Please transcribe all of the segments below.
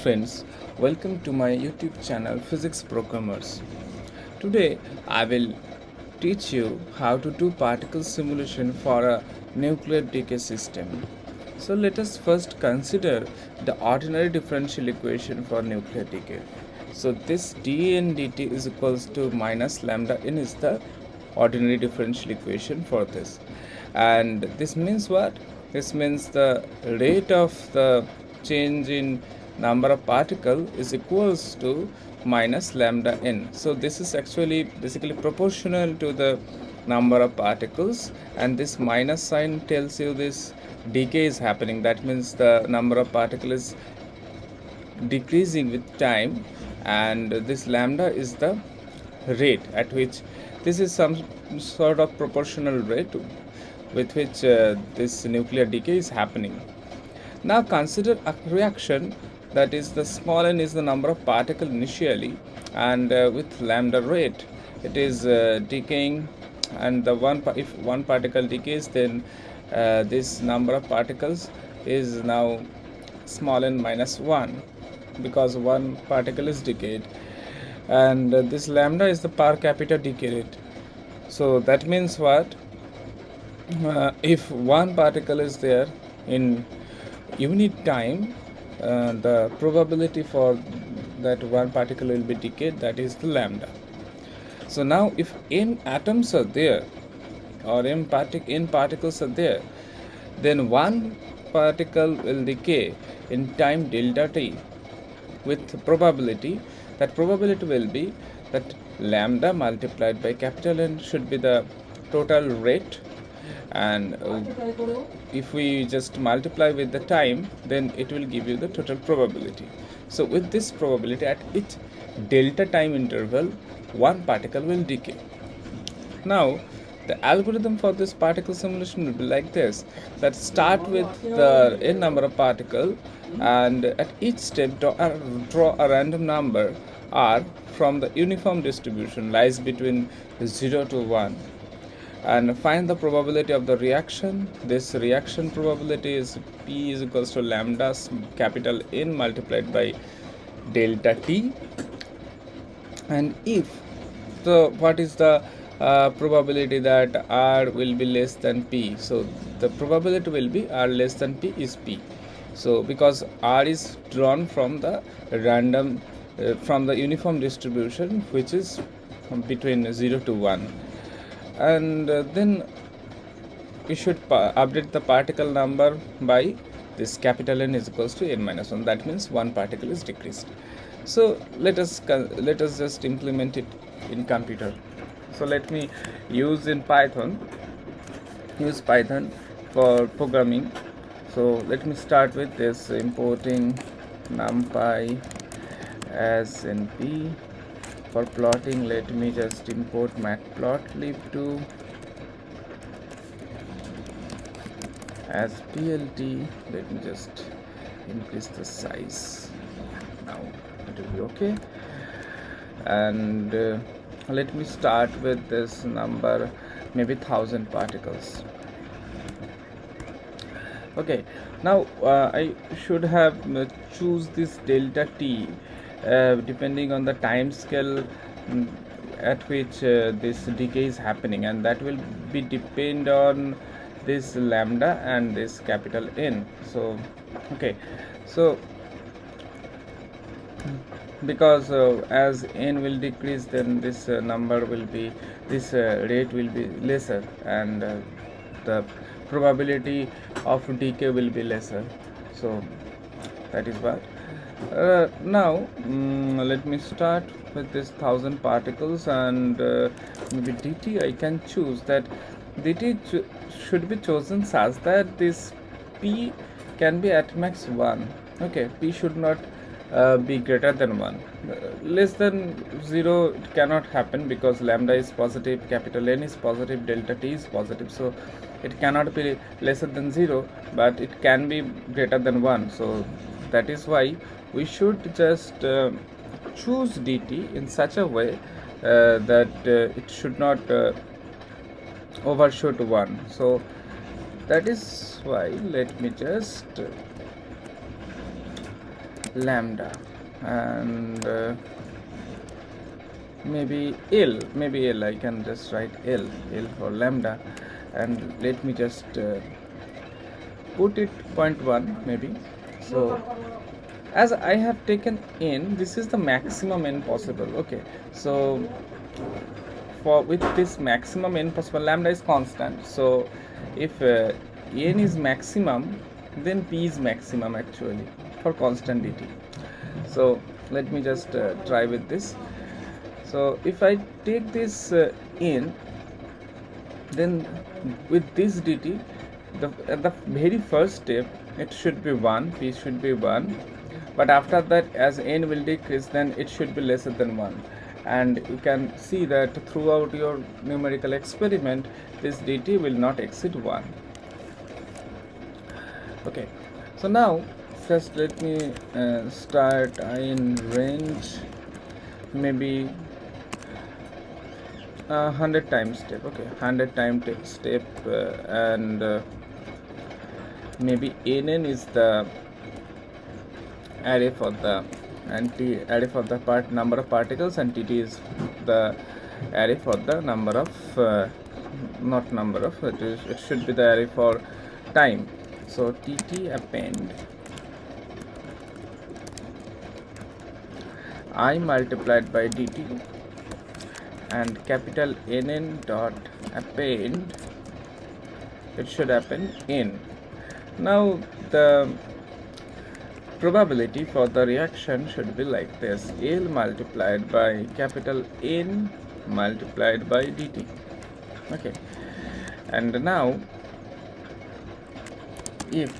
Friends, welcome to my YouTube channel Physics Programmers. Today I will teach you how to do particle simulation for a nuclear decay system. So let us first consider the ordinary differential equation for nuclear decay. So this dN dt is equals to minus lambda n is the ordinary differential equation for this. And this means what? This means the rate of the change in number of particle is equals to minus lambda n. So this is actually basically proportional to the number of particles, and this minus sign tells you this decay is happening. That means the number of particles is decreasing with time, and this lambda is the rate at which this is some sort of proportional rate with which this nuclear decay is happening. Now consider a reaction that is the small n is the number of particles initially, and with lambda rate it is decaying, and the if one particle decays, then this number of particles is now small n minus 1 because one particle is decayed, and this lambda is the per capita decay rate. So that means what? If one particle is there in unit time, the probability for that one particle will be decayed, that is the lambda. So now if n atoms are there or n particles are there, then one particle will decay in time delta t with probability. That probability will be that lambda multiplied by capital N should be the total rate, and if we just multiply with the time, then it will give you the total probability. So with this probability, at each delta time interval, one particle will decay. Now the algorithm for this particle simulation will be like this: that start with the n number of particle, and at each step draw a random number r from the uniform distribution lies between 0 to 1, and find the probability of the reaction. This reaction probability is P is equals to lambda capital N multiplied by delta T. And if what is the probability that R will be less than P? So the probability will be R less than P is P. So because R is drawn from the random from the uniform distribution, which is between 0 to 1, and then we should update the particle number by this capital N is equals to n minus 1. That means one particle is decreased. So let us just implement it in computer. So let me use Python for programming. So let me start with this: importing numpy as np. For plotting, let me just import matplotlib2 as plt. Let me just increase the size. Now it will be okay. And let me start with this number, maybe 1000 particles. Okay, now I should have choose this delta t depending on the time scale at which this decay is happening, and that will be depend on this lambda and this capital N. So okay, so because as n will decrease, then this number will be this rate will be lesser, and the probability of decay will be lesser. So that is what. Now let me start with this 1000 particles, and maybe dt I can choose that dt should be chosen such that this p can be at max 1. Okay, p should not be greater than 1. Less than 0 it cannot happen because lambda is positive, capital N is positive, delta t is positive, so it cannot be lesser than 0, but it can be greater than 1. So that is why we should just choose dt in such a way that it should not overshoot 1. So that is why let me just lambda, and maybe L. I can just write L for lambda, and let me just put it 0.1 maybe. So as I have taken n, this is the maximum n possible. Okay, so for with this maximum n possible, lambda is constant, so if n is maximum, then p is maximum actually for constant dt. So let me just try with this. So if I take this in, then with this dt, at the very first step it should be 1, p should be 1, but after that as n will decrease, then it should be lesser than 1, and you can see that throughout your numerical experiment this dt will not exceed 1. Okay, so now just let me start in range maybe 100 times step. Okay, 100 time step, and maybe nn is the array for the array for the number of particles, and tt is the array for the number of not number of it should be the array for time. So tt append I multiplied by dt, and capital NN dot append, it should append n. Now the probability for the reaction should be like this: L multiplied by capital N multiplied by dt. Okay, and now if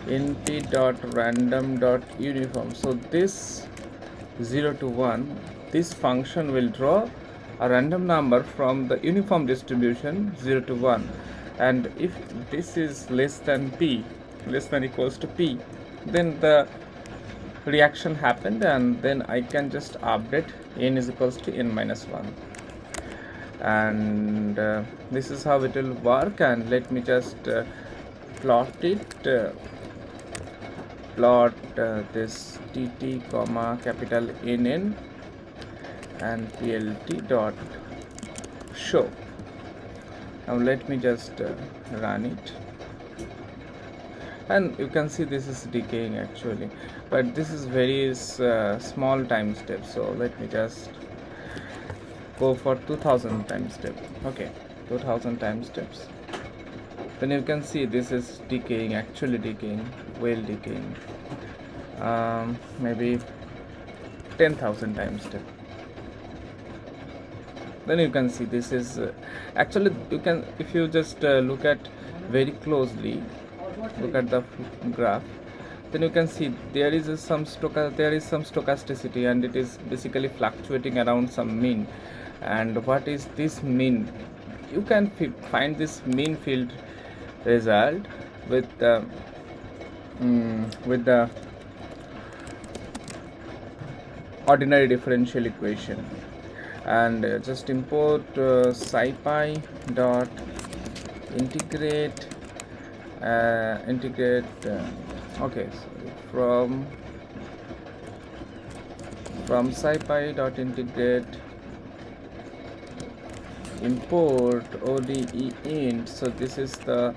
np dot random dot uniform, so this 0 to 1, this function will draw a random number from the uniform distribution 0 to 1, and if this is less than p, less than equals to p, then the reaction happened, and then I can just update n is equals to n minus 1, and this is how it will work. And let me just plot it. Plot this tt comma capital NN and plt dot show. Now let me just run it, and you can see this is decaying actually, but this is very small time step. So let me just go for 2000 time step. Okay, 2000 time steps. Then you can see this is decaying, actually decaying, well decaying. Maybe 10,000 times step. Then you can see this is actually, you can, if you just look at very closely, look at the graph, then you can see there is some stochasticity, and it is basically fluctuating around some mean. And what is this mean? You can find this mean field result with the ordinary differential equation, and just import scipy dot integrate okay, so from scipy dot integrate import ODE int. So this is the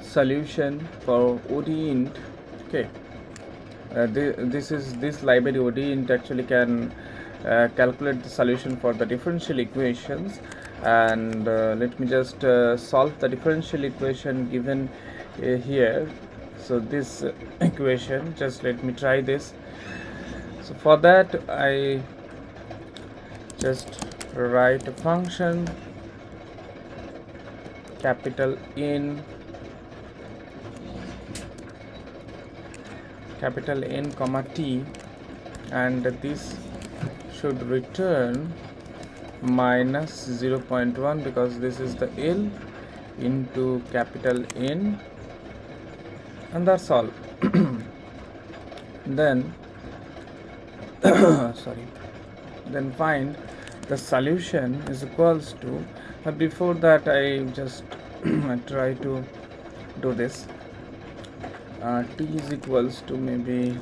solution for ODE int. Okay, this library ODE int actually can calculate the solution for the differential equations. And let me just solve the differential equation given here. So this equation, just let me try this. So for that I just write a function capital N comma t, and this should return minus 0.1, because this is the L into capital N, and that's all. Then sorry, then find the solution is equals to, before that I just try to do this. T is equals to maybe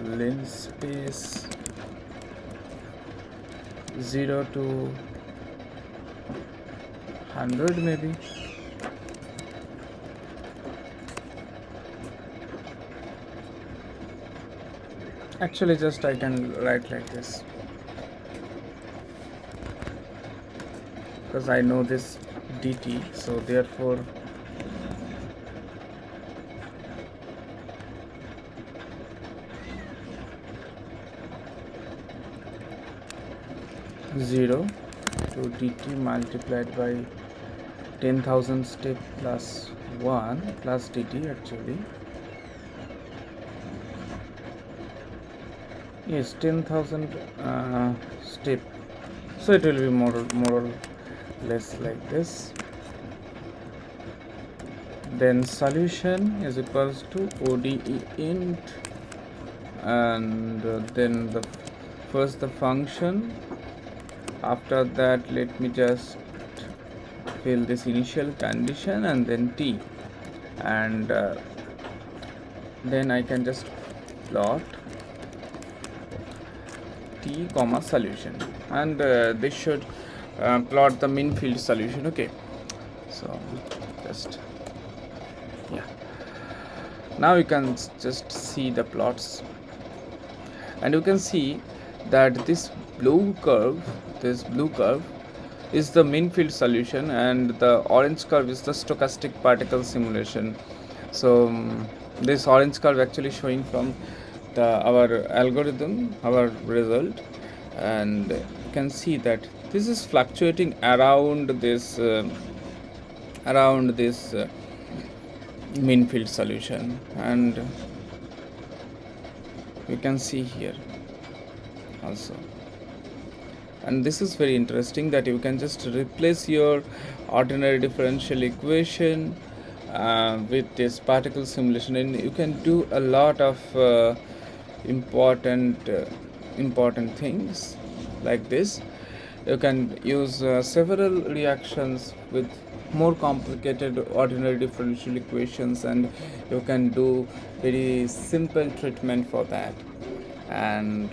linspace 0 to 100 maybe. Actually just I can write like this because I know this dt, so therefore zero to dt multiplied by 10,000 step plus 1 plus dt. Actually yes, 10,000 step, so it will be more or less like this. Then solution is equals to ODE int, and then first the function. After that, let me just fill this initial condition and then t, and then I can just plot t comma solution, and this should plot the mean field solution. Okay, so just yeah, now you can just see the plots, and you can see that this blue curve is the mean field solution, and the orange curve is the stochastic particle simulation. So this orange curve actually showing from our algorithm, our result, and you can see that this is fluctuating around this mean field solution, and you can see here also. And this is very interesting that you can just replace your ordinary differential equation with this particle simulation, and you can do a lot of important things like this. You can use several reactions with more complicated ordinary differential equations, and you can do very simple treatment for that. And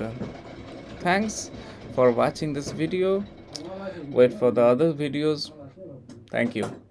thanks for watching this video. Wait for the other videos. Thank you.